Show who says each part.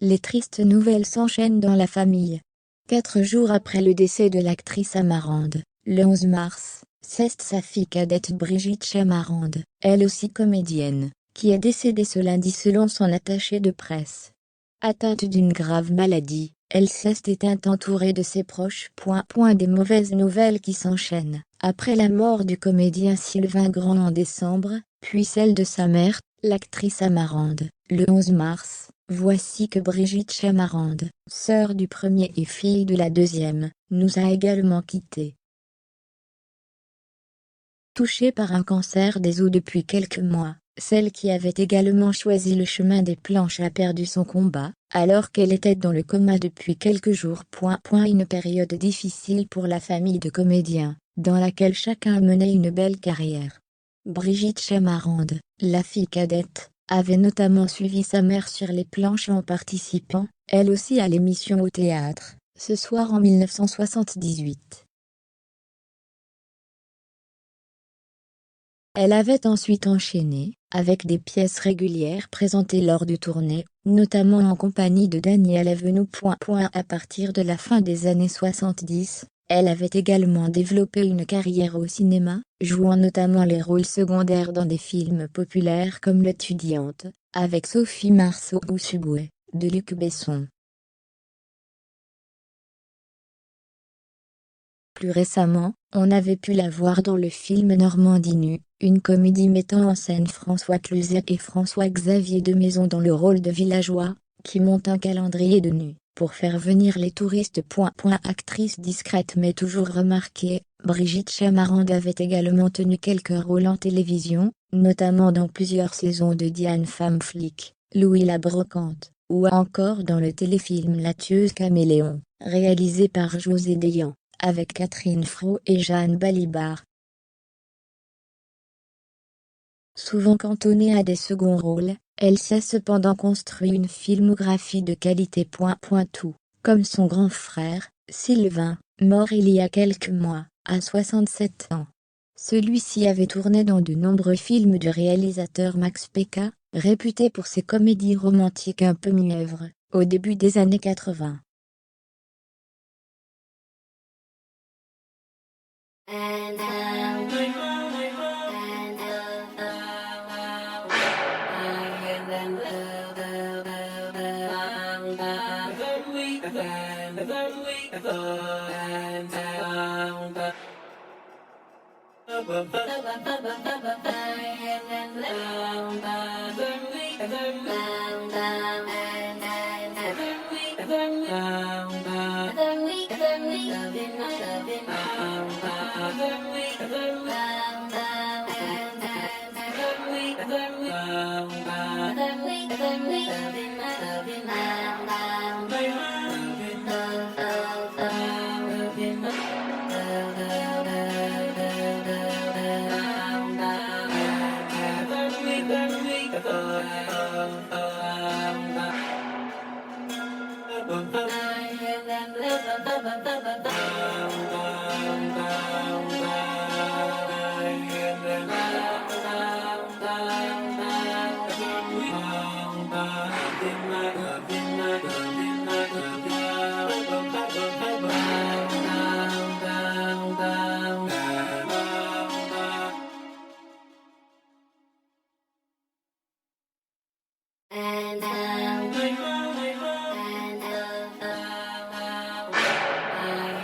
Speaker 1: les tristes nouvelles s'enchaînent dans la famille. 4 jours après le décès de l'actrice Amarande, le 11 mars, cesse sa fille cadette Brigitte Chamarande, elle aussi comédienne, qui est décédée ce lundi selon son attaché de presse. Atteinte d'une grave maladie, elle s'est éteinte entourée de ses proches. Des mauvaises nouvelles qui s'enchaînent, après la mort du comédien Sylvain Grand en décembre, puis celle de sa mère, l'actrice Amarande, le 11 mars. Voici que Brigitte Chamarande, sœur du premier et fille de la deuxième, nous a également quittés. Touchée par un cancer des os depuis quelques mois, celle qui avait également choisi le chemin des planches a perdu son combat, alors qu'elle était dans le coma depuis quelques jours. Une période difficile pour la famille de comédiens, dans laquelle chacun menait une belle carrière. Brigitte Chamarande, la fille cadette, avait notamment suivi sa mère sur les planches en participant, elle aussi à l'émission au théâtre, Ce soir en 1978. Elle avait ensuite enchaîné, avec des pièces régulières présentées lors de tournées, notamment en compagnie de Daniel Evenou. À partir de la fin des années 70, elle avait également développé une carrière au cinéma, jouant notamment les rôles secondaires dans des films populaires comme L'étudiante, avec Sophie Marceau ou Subway, de Luc Besson. Plus récemment, on avait pu la voir dans le film Normandie nue, une comédie mettant en scène François Cluzet et François-Xavier de Maison dans le rôle de villageois, qui montent un calendrier de nus, pour faire venir les touristes. Actrice discrète mais toujours remarquée, Brigitte Chamarande avait également tenu quelques rôles en télévision, notamment dans plusieurs saisons de Diane Femme Flic, Louis la Brocante, ou encore dans le téléfilm La Tueuse Caméléon, réalisé par José Dayan, avec Catherine Fro et Jeanne Balibar. Souvent cantonnée à des seconds rôles, elle s'est cependant construit une filmographie de qualité. Tout comme son grand frère, Sylvain, mort il y a quelques mois, à 67 ans. Celui-ci avait tourné dans de nombreux films du réalisateur Max Péca, réputé pour ses comédies romantiques un peu mièvres, au début des années 80.